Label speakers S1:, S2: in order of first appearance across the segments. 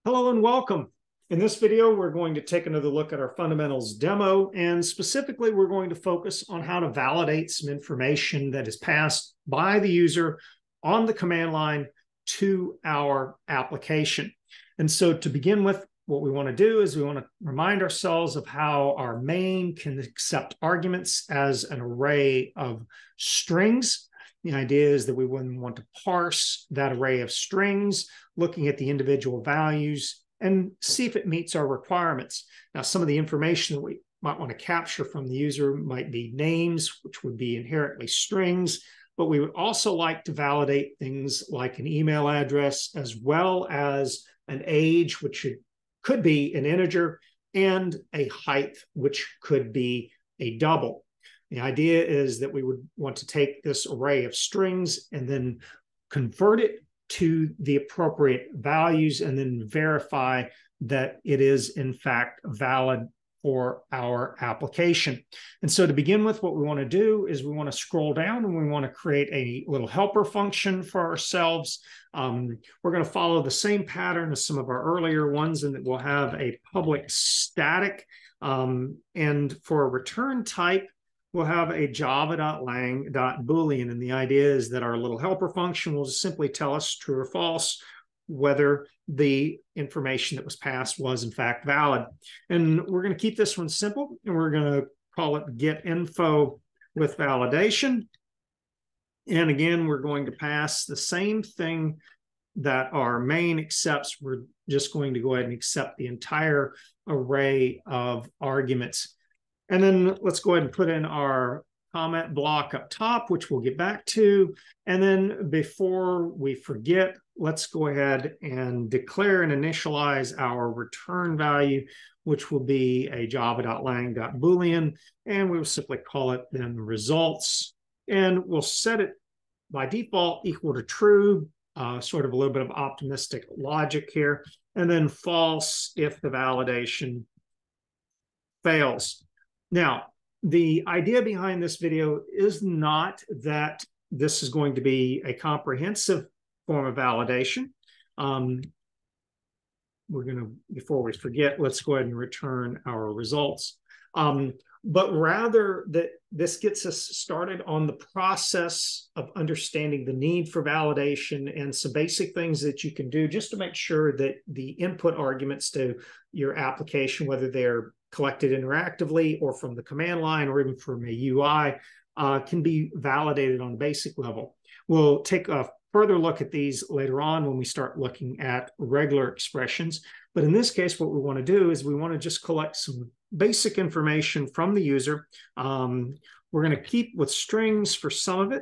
S1: Hello and welcome. In this video, we're going to take another look at our fundamentals demo, and specifically, we're going to focus on how to validate some information that is passed by the user on the command line to our application. And so to begin with, what we want to do is we want to remind ourselves of how our main can accept arguments as an array of strings. The idea is that we wouldn't want to parse that array of strings, looking at the individual values and see if it meets our requirements. Now, some of the information that we might want to capture from the user might be names, which would be inherently strings, but we would also like to validate things like an email address, as well as an age, which could be an integer, and a height, which could be a double. The idea is that we would want to take this array of strings and then convert it to the appropriate values and then verify that it is in fact valid for our application. And so to begin with, what we want to do is we want to scroll down and we want to create a little helper function for ourselves. We're going to follow the same pattern as some of our earlier ones, and that we'll have a public static. And for a return type, we'll have a java.lang.boolean. And the idea is that our little helper function will simply tell us true or false whether the information that was passed was in fact valid. And we're going to keep this one simple, and we're going to call it GetInfoWithValidation. And again, we're going to pass the same thing that our main accepts. We're just going to go ahead and accept the entire array of arguments. And then let's go ahead and put in our comment block up top, which we'll get back to. And then before we forget, let's go ahead and declare and initialize our return value, which will be a java.lang.boolean. And we will simply call it then results. And we'll set it by default equal to true, sort of a little bit of optimistic logic here, and then false if the validation fails. Now, the idea behind this video is not that this is going to be a comprehensive form of validation. We're going to, before we forget, let's go ahead and return our results. But rather that this gets us started on the process of understanding the need for validation and some basic things that you can do just to make sure that the input arguments to your application, whether they're collected interactively or from the command line or even from a UI, can be validated on a basic level. We'll take a further look at these later on when we start looking at regular expressions. But in this case, what we want to do is we want to just collect some basic information from the user. We're going to keep with strings for some of it.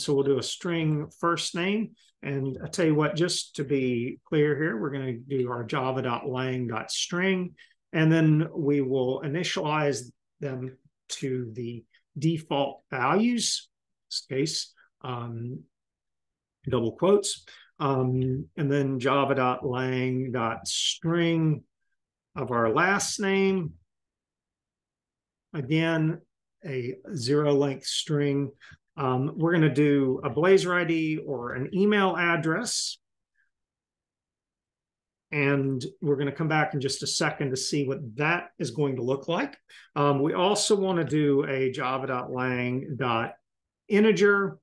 S1: So we'll do a string first name. And I tell you what, just to be clear here, we're going to do our java.lang.string. And then we will initialize them to the default values, in this case, double quotes, and then java.lang.string of our last name. Again, a zero length string. We're going to do a Blazor ID or an email address. And we're going to come back in just a second to see what that is going to look like. We also want to do a java.lang.integer,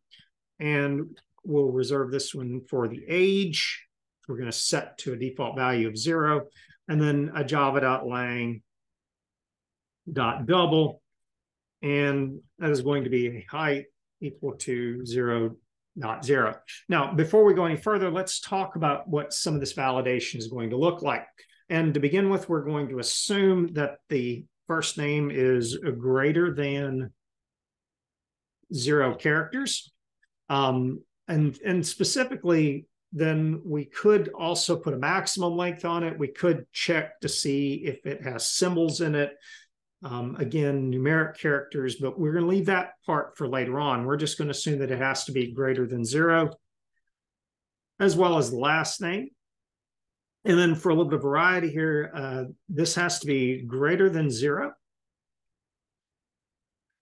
S1: and we'll reserve this one for the age. We're going to set to a default value of 0, and then a java.lang.double, and that is going to be a height equal to 0.0. Now, before we go any further, let's talk about what some of this validation is going to look like. And to begin with, we're going to assume that the first name is greater than 0 characters. And specifically, then we could also put a maximum length on it. We could check to see if it has symbols in it. Again, numeric characters, but we're going to leave that part for later on. We're just going to assume that it has to be greater than 0, as well as the last name. And then for a little bit of variety here, this has to be greater than 0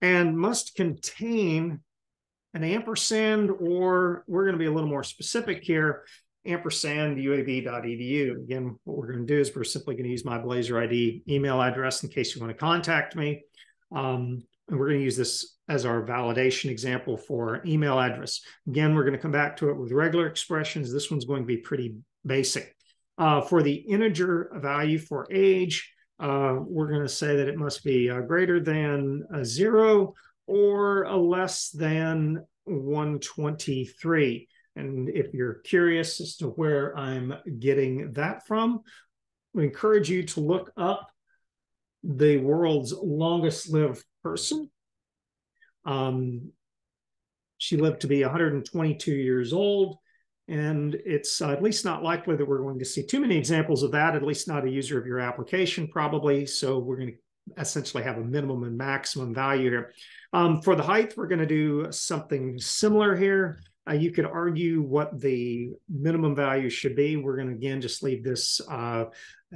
S1: and must contain an ampersand, or we're going to be a little more specific here, ampersand uab.edu. Again, what we're going to do is we're simply going to use my Blazor ID email address in case you want to contact me. And we're going to use this as our validation example for email address. Again, we're going to come back to it with regular expressions. This one's going to be pretty basic. For the integer value for age, we're going to say that it must be greater than 0 or less than 123. And if you're curious as to where I'm getting that from, we encourage you to look up the world's longest lived person. She lived to be 122 years old, and it's at least not likely that we're going to see too many examples of that, at least not a user of your application probably. So we're going to essentially have a minimum and maximum value here. For the height, we're going to do something similar here. You could argue what the minimum value should be. We're going to, again, just leave this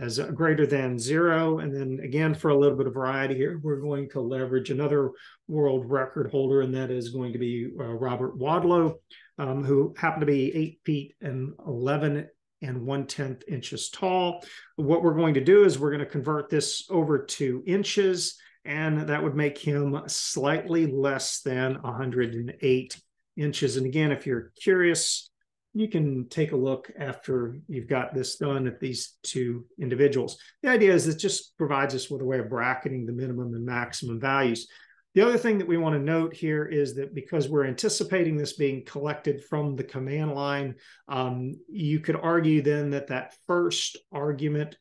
S1: as greater than 0. And then, again, for a little bit of variety here, we're going to leverage another world record holder, and that is going to be Robert Wadlow, who happened to be 8 feet and 11 1/10 inches tall. What we're going to do is we're going to convert this over to inches, and that would make him slightly less than 108 inches. And again, if you're curious, you can take a look after you've got this done at these two individuals. The idea is it just provides us with a way of bracketing the minimum and maximum values. The other thing that we want to note here is that because we're anticipating this being collected from the command line, you could argue then that that first argument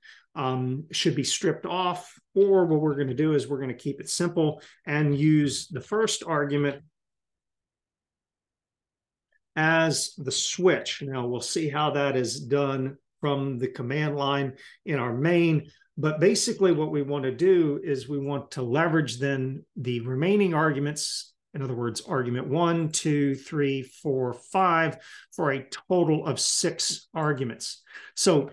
S1: should be stripped off, or what we're going to do is we're going to keep it simple and use the first argument as the switch. Now we'll see how that is done from the command line in our main, but basically what we want to do is we want to leverage then the remaining arguments, in other words, argument 1, 2, 3, 4, 5, for a total of 6 arguments. So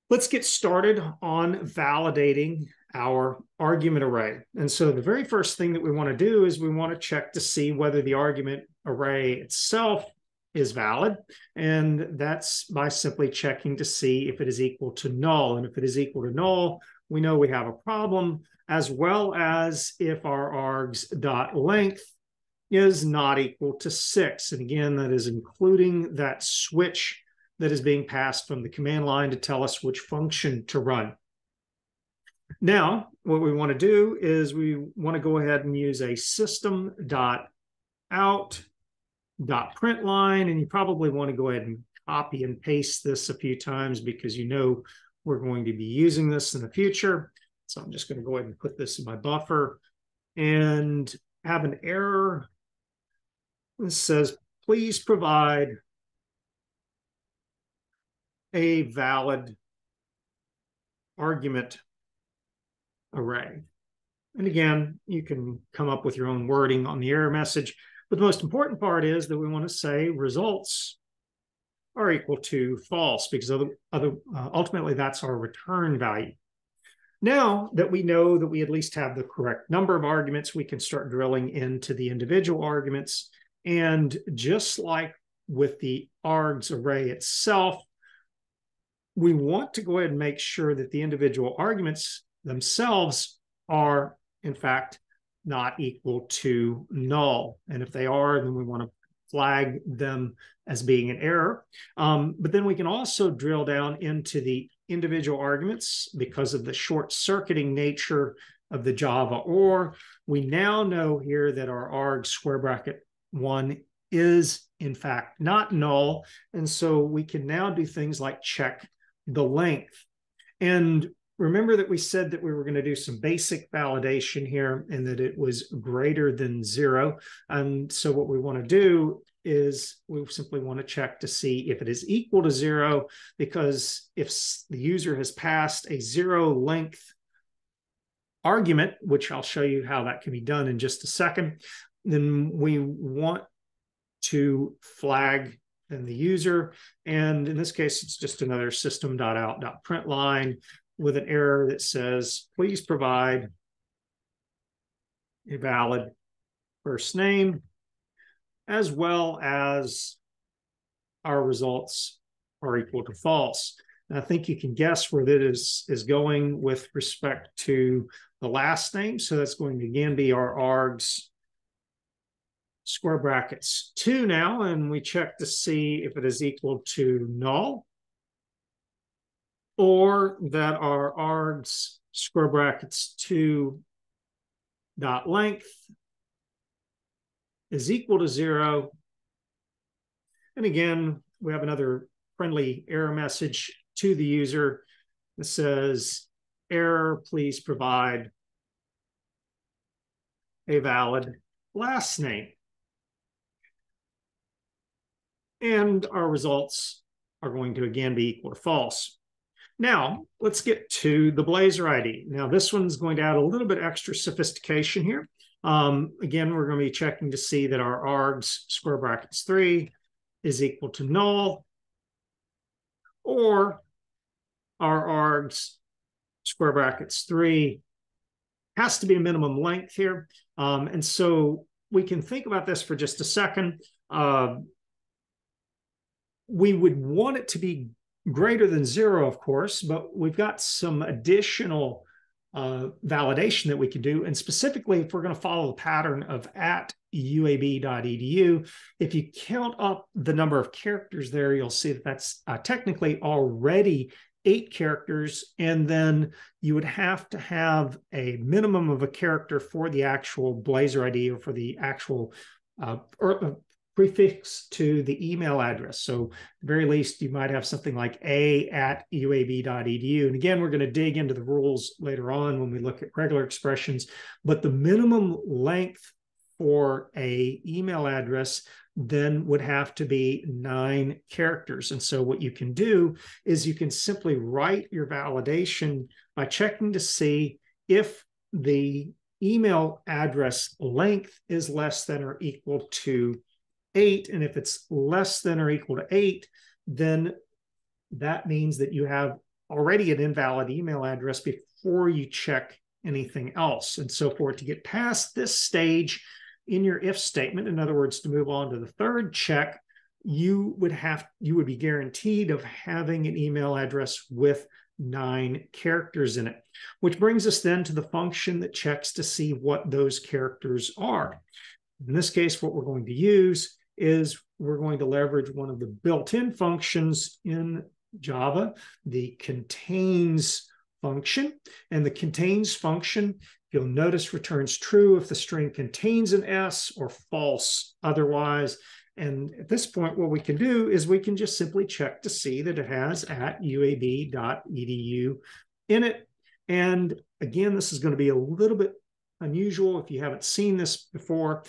S1: let's get started on validating our argument array. And so the very first thing that we want to do is we want to check to see whether the argument array itself is valid. And that's by simply checking to see if it is equal to null. And if it is equal to null, we know we have a problem, as well as if our args.length is not equal to 6. And again, that is including that switch that is being passed from the command line to tell us which function to run. Now, what we want to do is we want to go ahead and use a system.out.println, and you probably want to go ahead and copy and paste this a few times because you know we're going to be using this in the future. So I'm just going to go ahead and put this in my buffer and have an error. This says, please provide a valid argument array. And again, you can come up with your own wording on the error message, but the most important part is that we want to say results are equal to false, because ultimately that's our return value. Now that we know that we at least have the correct number of arguments, we can start drilling into the individual arguments. And just like with the args array itself, we want to go ahead and make sure that the individual arguments themselves are, in fact, not equal to null. And if they are, then we want to flag them as being an error. But then we can also drill down into the individual arguments because of the short-circuiting nature of the Java OR. We now know here that our arg square bracket 1 is, in fact, not null. And so we can now do things like check the length. And remember that we said that we were going to do some basic validation here and that it was greater than 0. And so what we want to do is we simply want to check to see if it is equal to 0, because if the user has passed a 0 length argument, which I'll show you how that can be done in just a second, then we want to flag then the user. And in this case, it's just another system.out.println with an error that says, please provide a valid first name, as well as our results are equal to false. And I think you can guess where that is going with respect to the last name. So that's going to again be our args square brackets 2 now, and we check to see if it is equal to null, or that our args square brackets 2 dot length is equal to 0. And again, we have another friendly error message to the user that says, error, please provide a valid last name. And our results are going to again be equal to false. Now, let's get to the Blazor ID. Now, this one's going to add a little bit extra sophistication here. Again, we're going to be checking to see that our args square brackets 3 is equal to null, or our args square brackets 3 has to be a minimum length here. And so we can think about this for just a second. We would want it to be greater than 0, of course, but we've got some additional validation that we can do. And specifically, if we're going to follow the pattern of @uab.edu, if you count up the number of characters there, you'll see that that's technically already 8 characters. And then you would have to have a minimum of a character for the actual Blazor ID, or for the actual prefix to the email address. So at the very least, you might have something like a@uab.edu. And again, we're going to dig into the rules later on when we look at regular expressions. But the minimum length for a email address then would have to be 9 characters. And so what you can do is you can simply write your validation by checking to see if the email address length is less than or equal to 8. And if it's less than or equal to 8, then that means that you have already an invalid email address before you check anything else. And so for it to get past this stage in your if statement, in other words, to move on to the third check, you would be guaranteed of having an email address with 9 characters in it, which brings us then to the function that checks to see what those characters are. In this case, what we're going to use is we're going to leverage one of the built-in functions in Java, the contains function. And the contains function, you'll notice, returns true if the string contains an S, or false otherwise. And at this point, what we can do is we can just simply check to see that it has @uab.edu in it. And again, this is going to be a little bit unusual if you haven't seen this before.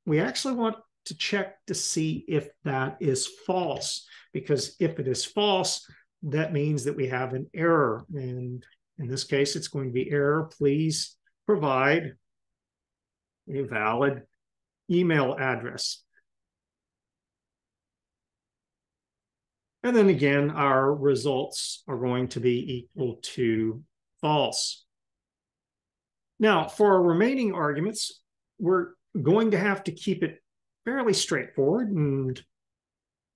S1: We actually want to check to see if that is false, because if it is false, that means that we have an error. And in this case, it's going to be error, please provide a valid email address. And then again, our results are going to be equal to false. Now, for our remaining arguments, we're going to have to keep it fairly straightforward. And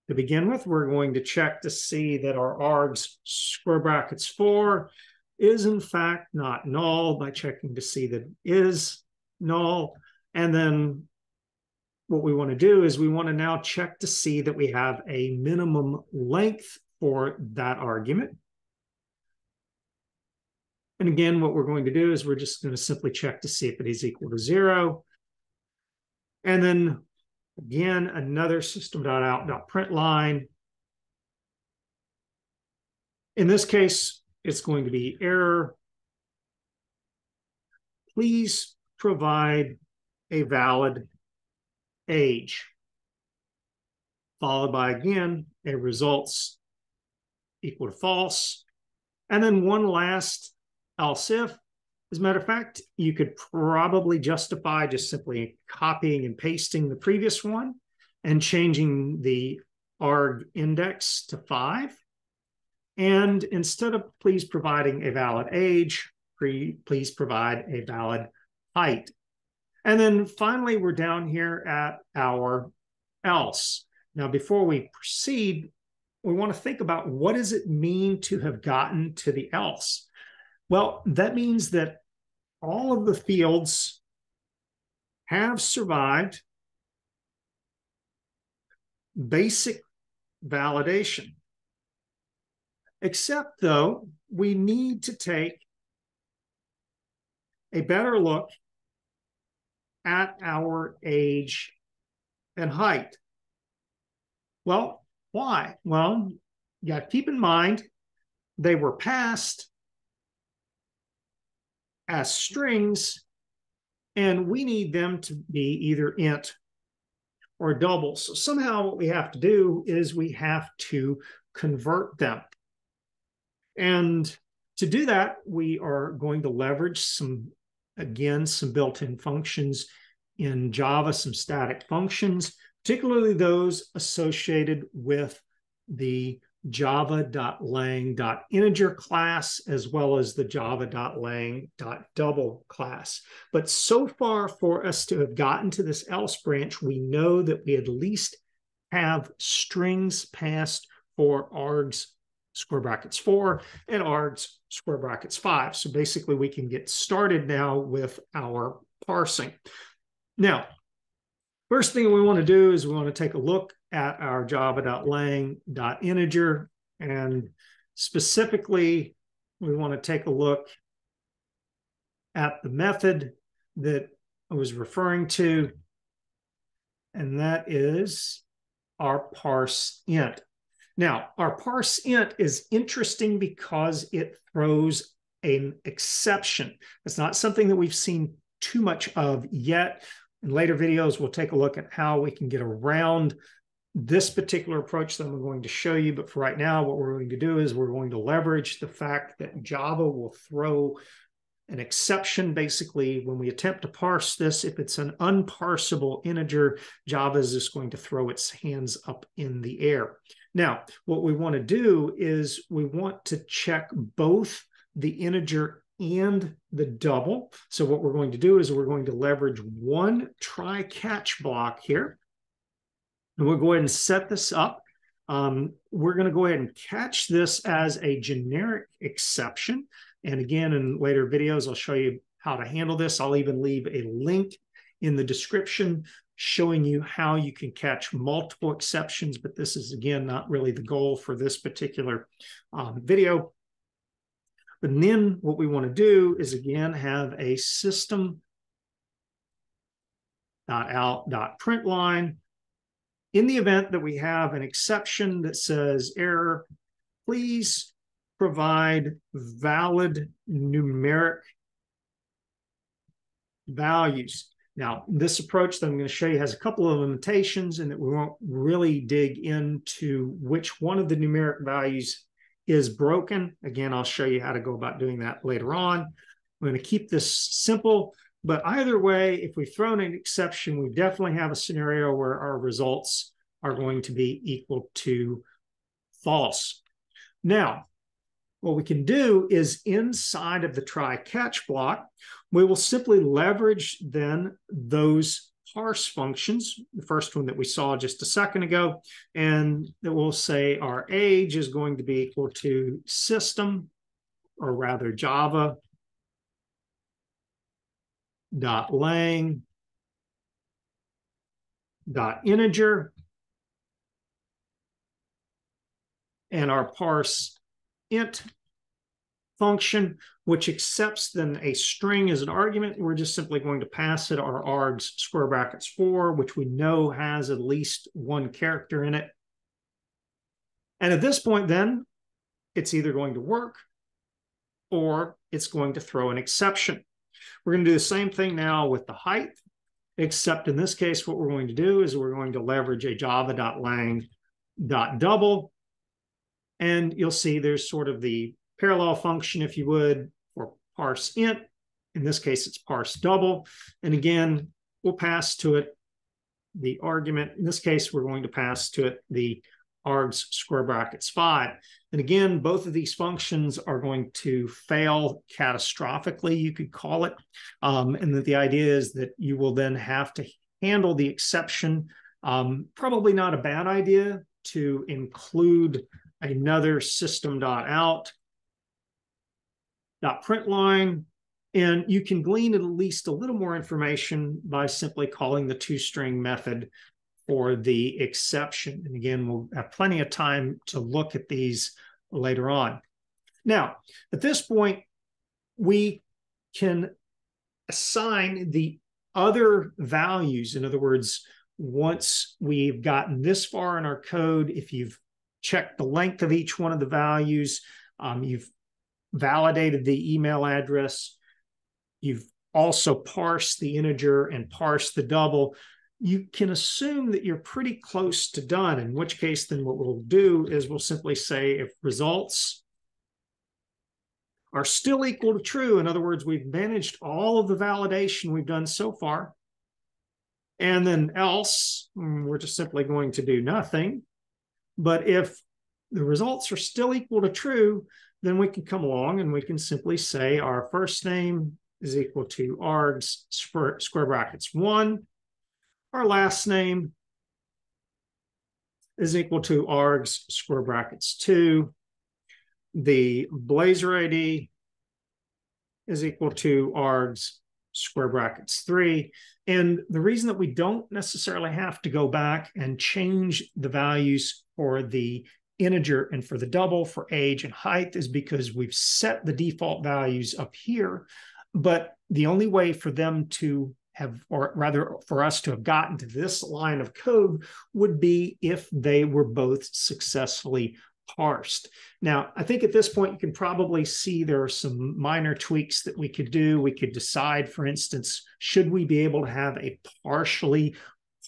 S1: to begin with, we're going to check to see that our args square brackets 4 is in fact not null by checking to see that it is null. And then what we want to do is we want to now check to see that we have a minimum length for that argument. And again, what we're going to do is we're just going to simply check to see if it is equal to 0. And then again, another system.out.println. In this case, it's going to be error. Please provide a valid age, followed by, again, a results equal to false. And then one last else if. As a matter of fact, you could probably justify just simply copying and pasting the previous one and changing the arg index to 5. And instead of please providing a valid age, please provide a valid height. And then finally, we're down here at our else. Now, before we proceed, we want to think about what does it mean to have gotten to the else? Well, that means that all of the fields have survived basic validation, except though we need to take a better look at our age and height. Well, why? Well, you got to keep in mind they were passed as strings, and we need them to be either int or double. So somehow what we have to do is we have to convert them. And to do that, we are going to leverage some built-in functions in Java, some static functions, particularly those associated with the java.lang.integer class, as well as the java.lang.double class. But so far, for us to have gotten to this else branch, we know that we at least have strings passed for args square brackets 4 and args square brackets 5. So basically we can get started now with our parsing. Now, first thing we want to do is we want to take a look at our java.lang.integer, and specifically we want to take a look at the method that I was referring to, and that is our parseInt. Now, our parseInt is interesting because it throws an exception. It's not something that we've seen too much of yet. In later videos, we'll take a look at how we can get around this particular approach that I'm going to show you. But for right now, what we're going to do is we're going to leverage the fact that Java will throw an exception. Basically, when we attempt to parse this, if it's an unparsable integer, Java is just going to throw its hands up in the air. Now, what we want to do is we want to check both the integer and the double. So what we're going to do is we're going to leverage one try-catch block here. And we'll go ahead and set this up. We're going to go ahead and catch this as a generic exception. And again, in later videos, I'll show you how to handle this. I'll even leave a link in the description showing you how you can catch multiple exceptions. But this is, again, not really the goal for this particular video. But then what we want to do is, again, have a system.out.println. In the event that we have an exception that says error, please provide valid numeric values. Now, this approach that I'm going to show you has a couple of limitations, and that we won't really dig into which one of the numeric values is broken. Again, I'll show you how to go about doing that later on. I'm going to keep this simple. But either way, if we've thrown an exception, we definitely have a scenario where our results are going to be equal to false. Now, what we can do is inside of the try-catch block, we will simply leverage then those parse functions, the first one that we saw just a second ago, and that will say our age is going to be equal to system, or rather java.lang.integer, and our parseInt function, which accepts then a string as an argument. We're just simply going to pass it our args square brackets 4, which we know has at least one character in it. And at this point then, it's either going to work or it's going to throw an exception. We're going to do the same thing now with the height, except in this case, what we're going to do is we're going to leverage a java.lang.double. And you'll see there's sort of the parallel function, if you would, for parseInt. In this case, it's parseDouble. And again, we'll pass to it the argument. In this case, we're going to pass to it the args square brackets 5. And again, both of these functions are going to fail catastrophically, you could call it. And that the idea is that you will then have to handle the exception. Probably not a bad idea, to include another system.out.println, and you can glean at least a little more information by simply calling the toString method for the exception. And again, we'll have plenty of time to look at these later on. Now, at this point, we can assign the other values. In other words, once we've gotten this far in our code, if you've checked the length of each one of the values, you've validated the email address, you've also parsed the integer and parsed the double, you can assume that you're pretty close to done, in which case then what we'll do is we'll simply say if results are still equal to true, in other words, we've managed all of the validation we've done so far, and then else, we're just simply going to do nothing. But if the results are still equal to true, then we can come along and we can simply say our first name is equal to args square brackets 1. Our last name is equal to args square brackets 2. The Blazor ID is equal to args square brackets 3. And the reason that we don't necessarily have to go back and change the values for the integer and for the double for age and height is because we've set the default values up here. But the only way for them to have, or rather for us to have gotten to this line of code would be if they were both successfully parsed. Now, I think at this point, you can probably see there are some minor tweaks that we could do. We could decide, for instance, should we be able to have a partially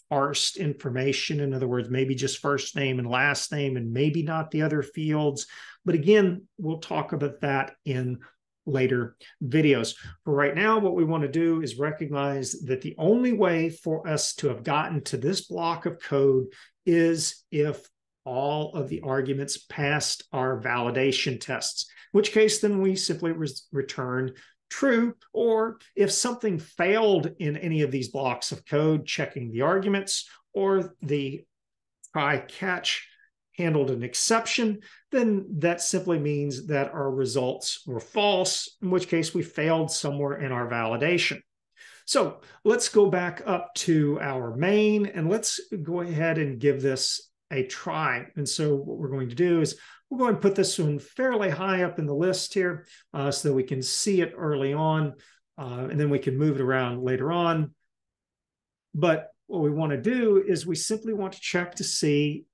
S1: parsed information? In other words, maybe just first name and last name and maybe not the other fields. But again, we'll talk about that in later videos. For right now, what we want to do is recognize that the only way for us to have gotten to this block of code is if all of the arguments passed our validation tests, in which case then we simply return true, or if something failed in any of these blocks of code, checking the arguments or the try catch handled an exception, then that simply means that our results were false, in which case we failed somewhere in our validation. So let's go back up to our main and let's go ahead and give this a try. And so what we're going to do is we'll go and put this one fairly high up in the list here so that we can see it early on, and then we can move it around later on. But what we want to do is we simply want to check to see,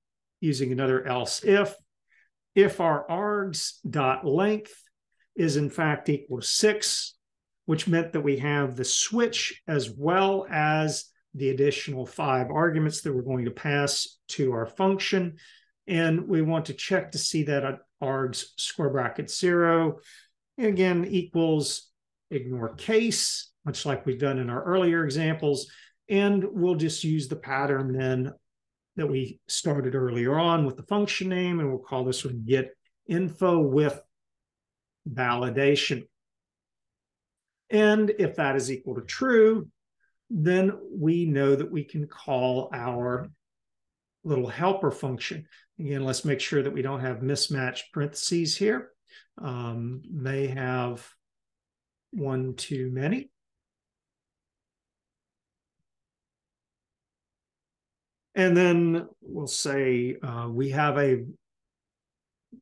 S1: using another else if our args.length is in fact equal to 6, which meant that we have the switch as well as the additional 5 arguments that we're going to pass to our function. And we want to check to see that args square bracket 0, again, equals ignore case, much like we've done in our earlier examples. And we'll just use the pattern then that we started earlier on with the function name, and we'll call this one GetInfoWithValidation. And if that is equal to true, then we know that we can call our little helper function. Again, let's make sure that we don't have mismatched parentheses here. May have one too many. And then we'll say we have a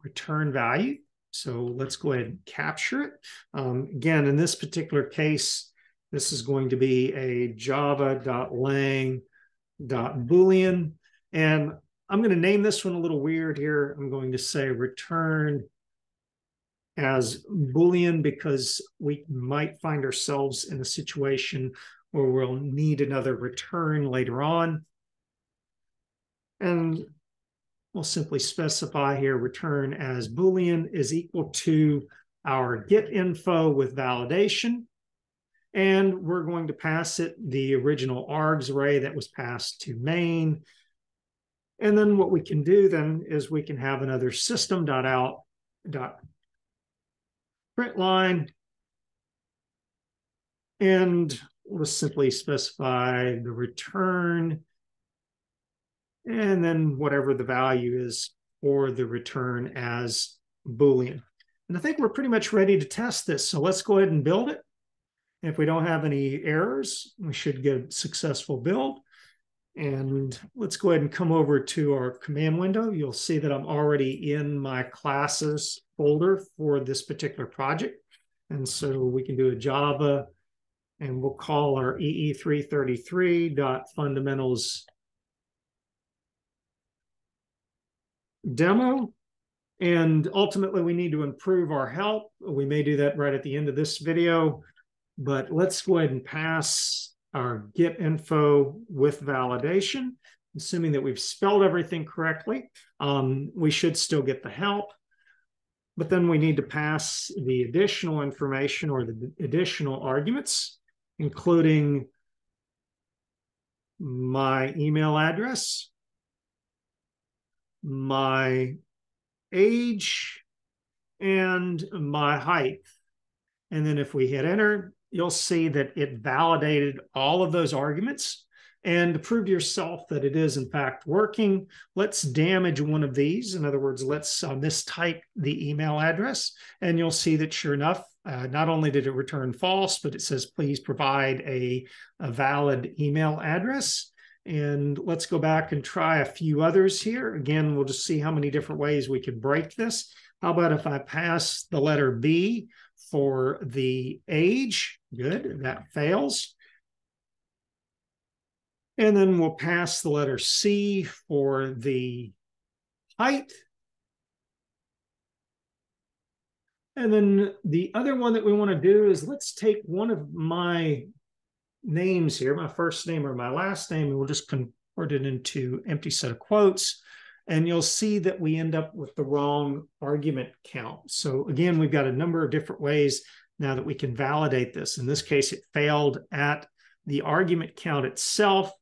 S1: return value. So let's go ahead and capture it. Again, in this particular case, this is going to be a java.lang.boolean. And I'm going to name this one a little weird here. I'm going to say return as Boolean because we might find ourselves in a situation where we'll need another return later on. And we'll simply specify here return as Boolean is equal to our GetInfoWithValidation. And we're going to pass it the original args array that was passed to main. And then what we can do then is we can have another system.out.println. And we'll simply specify the return and then whatever the value is for the return as Boolean. And I think we're pretty much ready to test this. So let's go ahead and build it. And if we don't have any errors, we should get a successful build. And let's go ahead and come over to our command window. You'll see that I'm already in my classes folder for this particular project. And so we can do a Java, and we'll call our EE333.FundamentalsDemo. And ultimately, we need to improve our help. We may do that right at the end of this video, but let's go ahead and pass our GetInfoWithValidation, assuming that we've spelled everything correctly. We should still get the help, but then we need to pass the additional information or the additional arguments, including my email address, my age, and my height. And then if we hit enter, you'll see that it validated all of those arguments. And to prove to yourself that it is in fact working, let's damage one of these. In other words, let's mistype the email address. And you'll see that sure enough, not only did it return false, but it says, please provide a valid email address. And let's go back and try a few others here. Again, we'll just see how many different ways we can break this. How about if I pass the letter B for the age? Good, that fails. And then we'll pass the letter C for the height. And then the other one that we want to do is let's take one of my names here, my first name or my last name, and we'll just convert it into empty set of quotes. And you'll see that we end up with the wrong argument count. So again, we've got a number of different ways now that we can validate this. In this case, it failed at the argument count itself.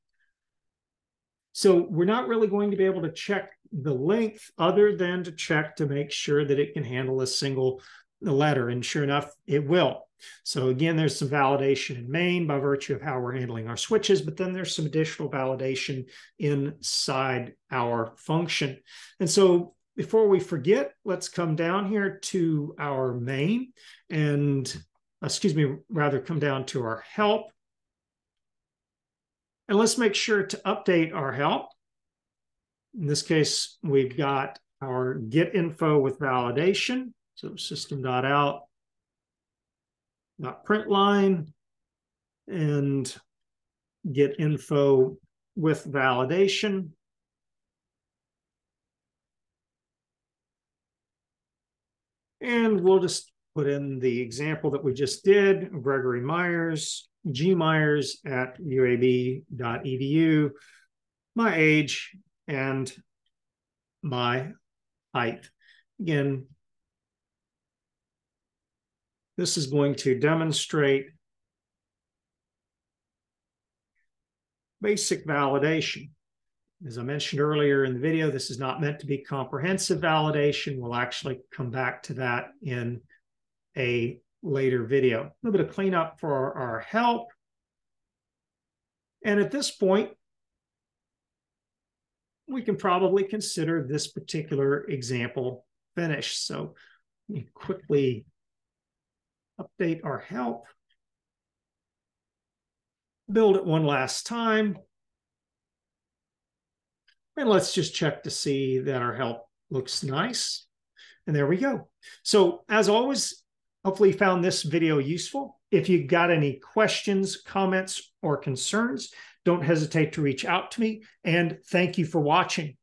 S1: So we're not really going to be able to check the length other than to check to make sure that it can handle a single letter. And sure enough, it will. So again, there's some validation in main by virtue of how we're handling our switches, but then there's some additional validation inside our function. And so before we forget, let's come down here to our main and, come down to our help. And let's make sure to update our help. In this case, we've got our GetInfoWithValidation. So system.out.println and GetInfoWithValidation. And we'll just put in the example that we just did, Gregory Myers, gmyers@uab.edu, my age, and my height. Again, this is going to demonstrate basic validation. As I mentioned earlier in the video, this is not meant to be comprehensive validation. We'll actually come back to that in a later video. A little bit of cleanup for our help. And at this point, we can probably consider this particular example finished. So let me quickly update our help, build it one last time. And let's just check to see that our help looks nice. And there we go. So as always, hopefully you found this video useful. If you've got any questions, comments, or concerns, don't hesitate to reach out to me. And thank you for watching.